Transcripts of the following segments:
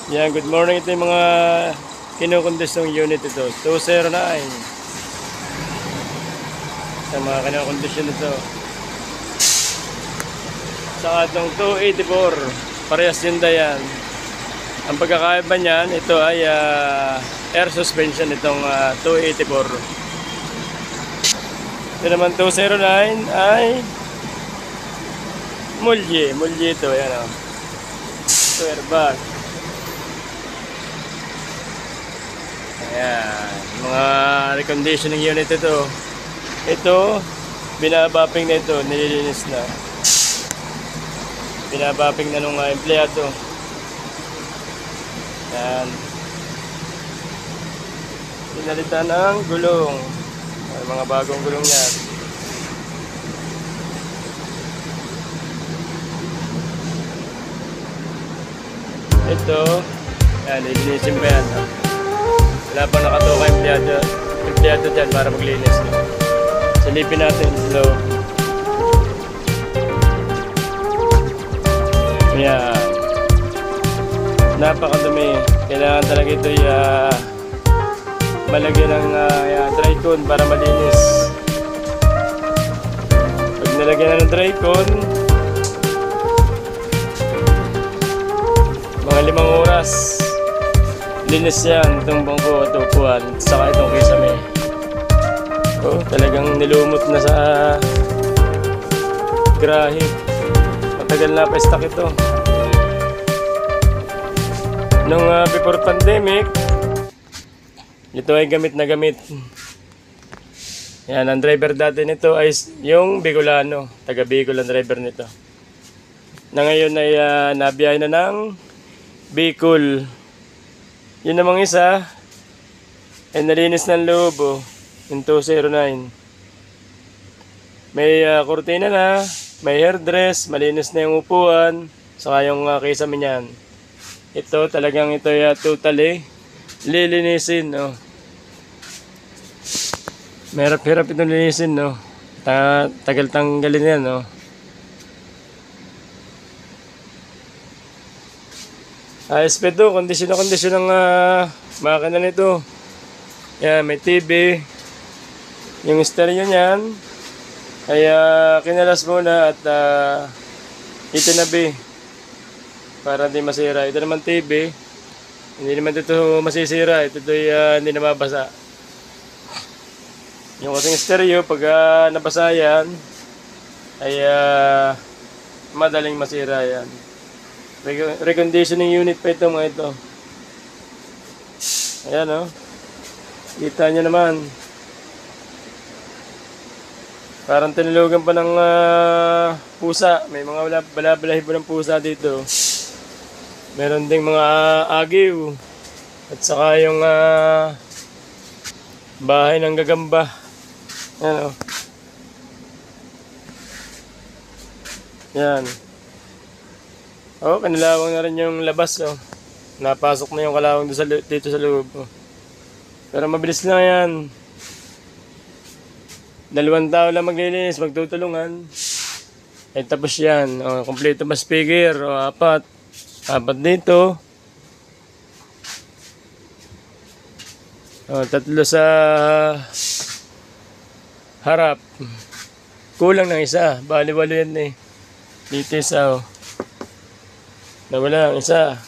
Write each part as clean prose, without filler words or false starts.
Yan, good morning. Ito yung mga kinukondisyon unit ito. 209. Sa mga kinukondisyon ito. Sa atong 284. Parehas yun yan. Ang pagkakaiba niyan, ito ay air suspension itong 284. Ito naman 209 ay mulye. Mulye ito. Yan o. Ito airbag. Ayan, mga reconditioning unit ito. Ito, binabapping na ito, nililinis na. Binabapping na nung empleyado. Ayan. Pinalitan ang gulong. Ay, mga bagong gulong yan. Ito, ayan, nililinisin pa yan. Wala pa nakatoka empleyado dyan para maglinis. Silipin natin slow. Ayan. Napakadumi. Kailangan talaga ito malagyan ng dry cone para malinis. Pag nalagyan na ng dry cone, mga 5 oras. Linis yan, itong bangko at upuan, saka itong kisame. Oh, talagang nilumot na sa grahe. Matagal na pa-stock ito. Nung before pandemic, ito ay gamit na gamit. Yan, ang driver dati nito ay yung Bicolano, taga Bicol ang driver nito. Na ngayon ay nabiyahe na ng Bicol. Yun namang isa ay nalinis ng loob, yung 209. May kurtina na, may hairdress, malinis na yung upuan, saka yung kisame niyan. Ito talagang ito totally lilinisin, no. Mahirap-hirap itong linisin, no. Tagal tanggalin yan, no. Ayos pa ito, kondisyon na kondisyon ng makina nito. Yan, may TV. Yung stereo niyan ay kinalas muna at itinabi para hindi masira. Ito naman TV, hindi naman ito masisira. Ito hindi nababasa. Yung kasing stereo, pag nabasa yan ay madaling masira yan. Reconditioning unit pa ito mga ito. Ayan o. Kita nyo naman. Parang tinilugan pa ng pusa. May mga balabalahibo ng pusa dito. Meron ding mga agiw. At saka yung bahay ng gagamba. Ayan o. Ayan. Oh, kanilawang na rin yung labas, oh. Napasok na yung kalawang dito sa loob, oh. Pero mabilis lang yan. 2 tao lang maglilinis, magtutulungan. Ay tapos yan, oh, kompleto ba speaker, oh, 4 dito. Oh, 3 sa harap. Kulang ng isa, bali-walo yan eh. Dito isa, oh. Nawala ang isa.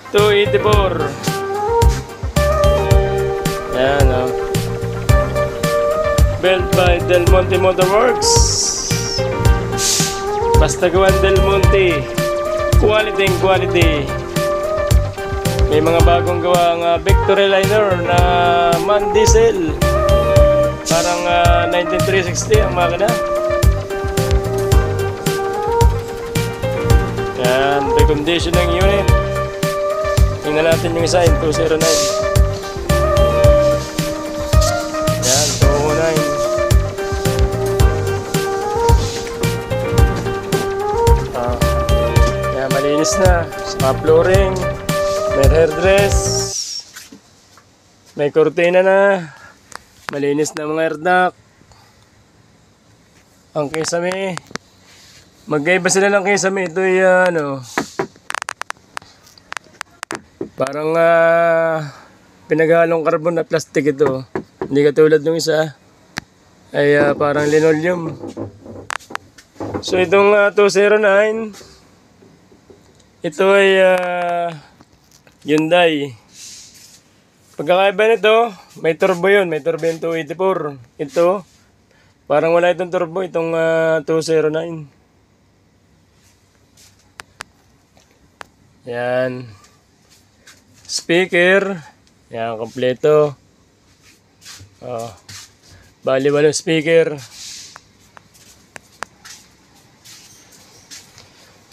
284. Yan o. Built by Del Monte Motorworks. Basta gawan Del Monte. Quality and quality. May mga bagong gawang Victory Liner na man diesel. Parang 19360 ang makina. Yan, reconditioning unit. Tingnan natin yung isa, yung 209. Yan, 209. Yan, malinis na. Saka flooring. May hairdress. May kurtina na. Malinis na mga air duct. Ang kisame. Magkaiba sila ng kisame. Ito ay Parang pinaghalong carbon at plastic ito. Hindi katulad ng isa ay parang linoleum. So itong 209, ito ay Hyundai. Pagkakaiba nito, may turbo yun. May turbo yung 284. Ito, parang wala itong turbo, itong 209. Yan. Speaker. Yan, kompleto. Bali walong speaker.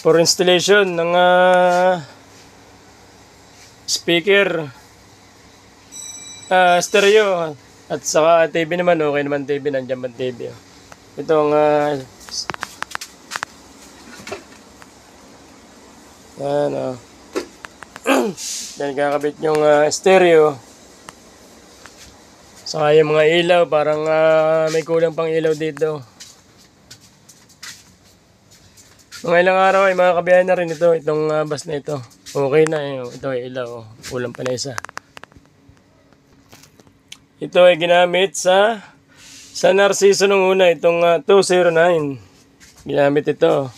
For installation ng speaker. Stereo. At saka TV naman, okay naman TV. Nandiyan man TV. Itong yan yan kakabit yung stereo. Saka yung mga ilaw, parang may kulang pang ilaw dito. Mga ilang araw ay makakabiyahin na rin ito, itong bus na ito. Okay na ito ay ilaw, kulang pa na isa. Ito ay ginamit sa Narciso nung una, itong 209. Ginamit ito.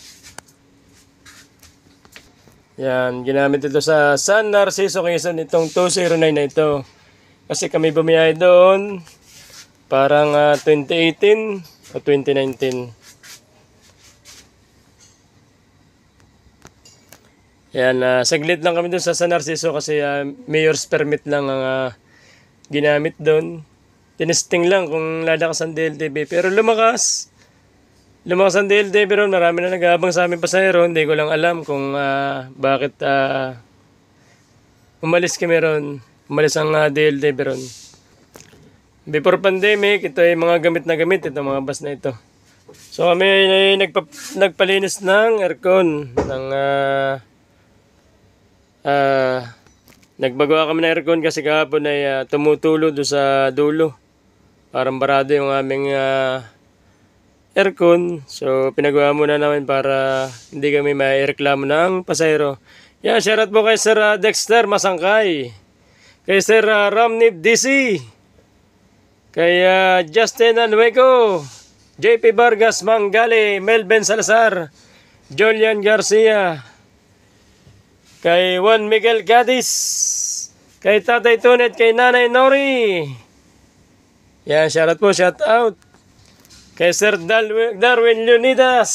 Yan, ginamit ito sa San Narciso Quezon, itong 209 na ito. Kasi kami bumiyahe doon, parang 2018 o 2019. Yan, saglit lang kami doon sa San Narciso kasi mayor's permit lang ang ginamit doon. Tinesting lang kung lalakas ang DLTV. Pero lumakas ang DLTV ron. Marami na nag-aabang sa aming pasahero. Hindi ko lang alam kung bakit umalis kami ron. Umalis ang DLTV ron. Before pandemic, ito ay mga gamit na gamit. Ito mga bus na ito. So kami ay nagpalinis ng aircon. Nagbagawa kami ng aircon kasi kahapon ay tumutulo doon sa dulo. Parang barado yung aming aircon. So pinagawa muna namin para hindi kami maireklamo ng pasahero. Yan, shoutout po kay Sir Dexter Masangkay. Kay Sir Ramnib DC. Kay Justin Anueco. JP Vargas Manggali. Melvin Salazar. Julian Garcia. Kay Juan Miguel Gadis. Kay Tatay Tunet. Kay Nanay Nori. Yan, shoutout po, shoutout. Kay Sir Darwin Leonidas.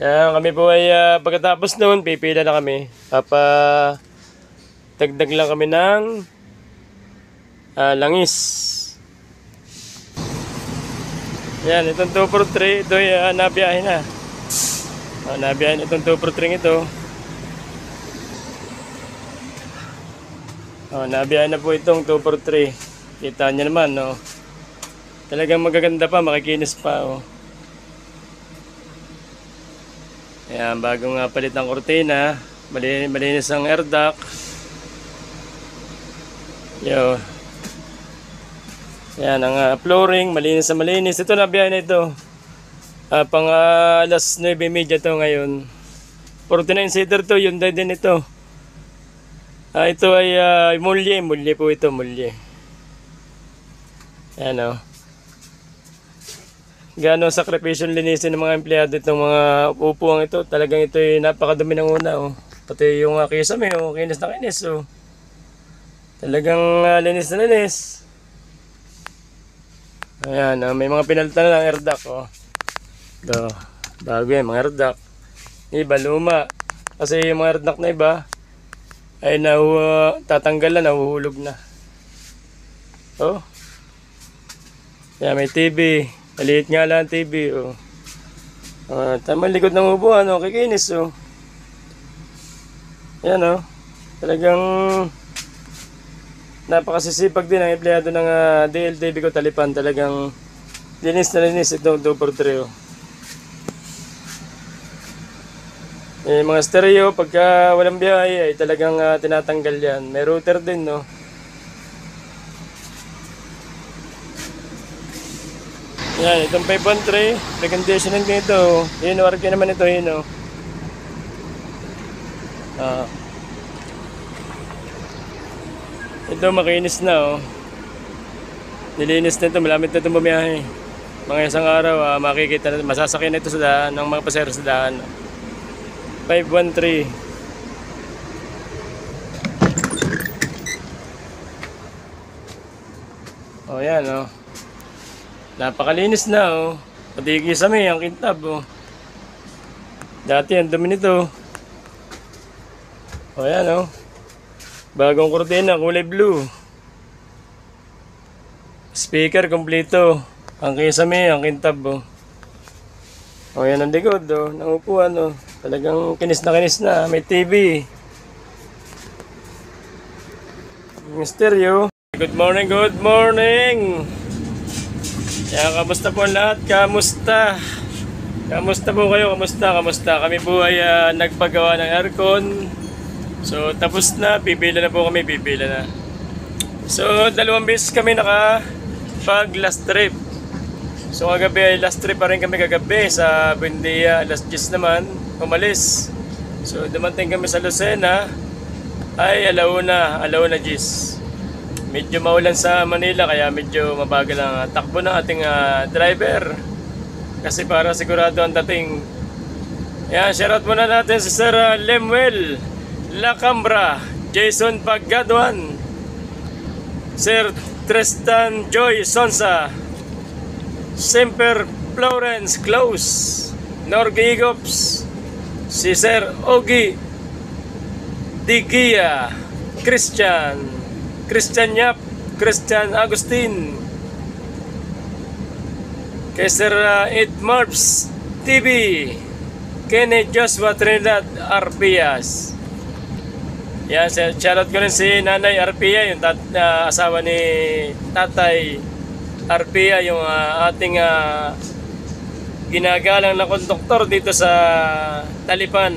Yan, kami po ay pagkatapos noon, pipila na kami. Dagdag lang kami ng langis. Yan, itong 243, ito ay nabiyahin na. Nabiyahin itong 243 ito. Nabiyahin na po itong 243. Kita nyo naman, no? Talagang magaganda pa, makikinis pa, oh. Ayan, bagong palit ng kortina. Malinis ang air duct. Yo. Ayan, ang flooring, malinis na malinis. Ito nabiyahin na ito. Pang alas 9:30 to ngayon. 49-seater to, Hyundai din ito. Ito ay mulye po ito, mulye. Ayan, oh. Gano'ng sakripisyon linisin ng mga empleyado itong mga upuan ito. Talagang ito ay napakadumi ng una, oh. Pati yung kisame, oh, kinis na kinis, oh. Talagang linis na linis. Ayan, may mga pinalitan na lang air duct, oh. Ito, bago yan, mga air duct. Iba, luma. Kasi yung mga air duct na iba ay tatanggal na, nahuhulog na. Oh. Ayan, may TV. Maliit nga lang TV, oh. Tama likod ng upuan, oh, kikinis, oh. Ayan, oh. Talagang napakasisipag din ang empleyado ng DLTV ko Talipan. Talagang linis na linis itong 243, oh. Mga stereo, pagka walang biyahe ay talagang tinatanggal yan. May router din, no. Yan, itong 513, preconditioning din ito. Hino, RP naman ito, hino. Ito makinis na oh. Nilinis na ito, malamit na itong bumiyahe. Mga isang araw, makikita na, masasakyan na ito sa daan, ng mga pasero sa daan. 513. Oh, yan oh. Napakalinis na oh. Pati yung kisame, ang kintab oh. Dati ang dumi nito. Oh, yan oh. Bagong kurtina, kulay blue. Speaker, kompleto. Ang kisame, ang kintab oh. Oh, yan ang likod oh. Nangupuan oh. Talagang kinis na. May TV. Yung stereo. Good morning, good morning. Kaya kamusta po lahat? Kamusta? Kamusta po kayo? Kamusta? Kami po ay nagpagawa ng aircon. So tapos na, pipila na po kami, So 2 beses kami nakapag last trip. So kagabi ay last trip pa rin kami kagabi sa Buendia, last 10 naman, umalis. So dumating kami sa Lucena, ay alauna 10. Medyo maulan sa Manila kaya medyo mabagal ang takbo ng ating driver. Kasi para sigurado ang dating. Yan, shoutout muna natin si Sir Lemuel Lacambra, Jason Paggaduan, Sir Tristan Joy Sonsa, Semper Florence Close, Norgigops, si Sir Ogi Digia, Christian Yap, Christian Agustin, kay Sir Ed Marps TV, Kenny Joshua Trinidad Arpias. Yan, shoutout ko rin si Nanay Arpia, yung asawa ni Tatay Arpia, yung ating ginagalang na konduktor dito sa Talipan.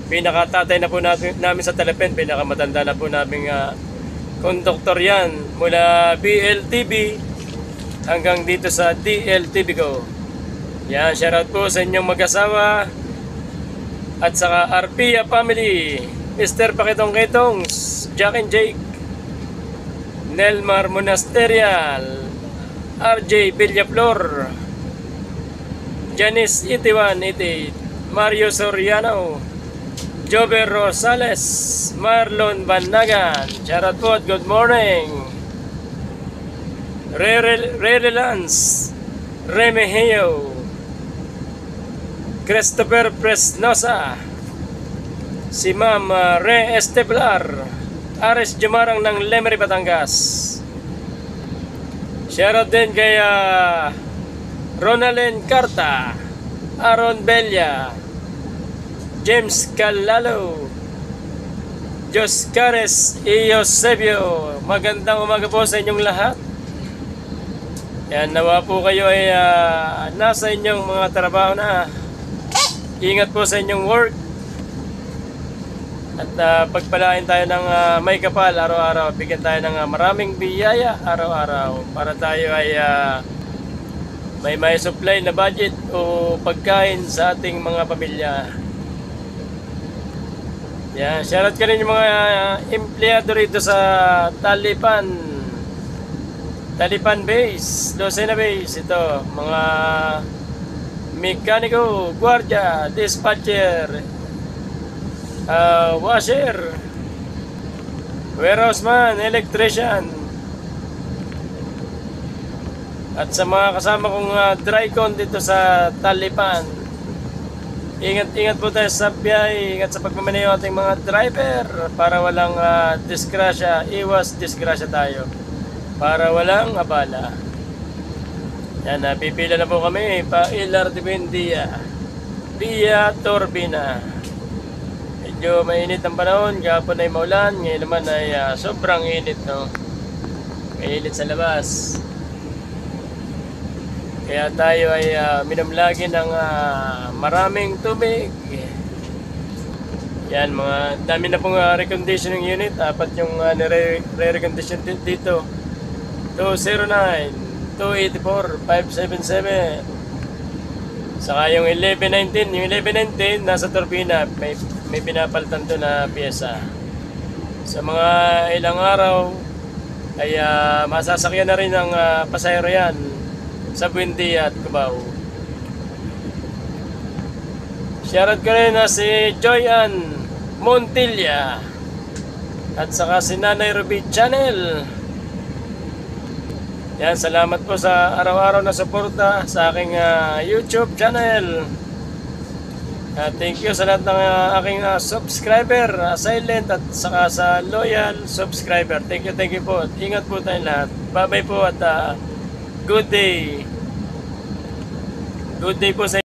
Pinakatatay na po namin sa Talipan, pinakamatanda na po namin konduktor yan. Mula BLTV hanggang dito sa DLTV ko. Yan, shoutout po sa inyong mag-asawa at saka Arpia family. Mr. Pakitong-Kitong, Jack and Jake, Nelmar Monasterial, RJ Villaflor, Janice 8188, Mario Soriano, Jover Rosales, Marlon Banagan, shoutout po at good morning. Rere Lance, Remeheo, Christopher Presnosa, si Ma'am Re Esteblar, Ares Jumarang ng Lemery, Batangas. Shoutout din kay Ronalyn Carta, Aaron Bella, James Calalo, Jos Cares Eusebio. Magandang umaga po sa inyong lahat. Yan, nawa po kayo ay nasa inyong mga trabaho na. Ingat po sa inyong work. At pagpalain tayo ng may kapal araw-araw. Bigyan tayo ng maraming biyaya araw-araw para tayo ay may supply na budget o pagkain sa ating mga pamilya. Yan, shoutout ka rin yung mga empleyado rito sa Talipan Base, Lucena Base. Ito, mga mekaniko, gwardiya, dispatcher, washer, warehouse man, electrician, at sa mga kasama kong drycon dito sa Talipan. Ingat po tayo sa biyahe, ingat sa pagmamaneho ating mga driver para walang disgrasya, iwas disgrasya tayo para walang abala. Yan, pipila na po kami pa Ilar de Buendia via Turbina. Medyo mainit ang panahon, kahapon ay maulan, ngayon naman ay sobrang init, no? Mainit sa labas. Kaya tayo ay minom lagi ng maraming tubig. Yan, mga dami na pong reconditioning unit. 4 yung re-recondition dito. 209, 284, 577. Saka yung 1119. Yung 1119 nasa turbina. May pinapalitan doon na pyesa. Sa mga ilang araw, ay masasakyan na rin ng pasahero yan sa Buendia at Cubao. Shoutout ko rin na si Joyan Montilla at saka si Nanay Ruby Channel. Yan, salamat po sa araw-araw na suporta sa aking YouTube channel. Thank you sa lahat ng aking subscriber, silent at saka sa loyal subscriber. Thank you po. At ingat po tayong lahat. Bye-bye po at good day. Good day po sa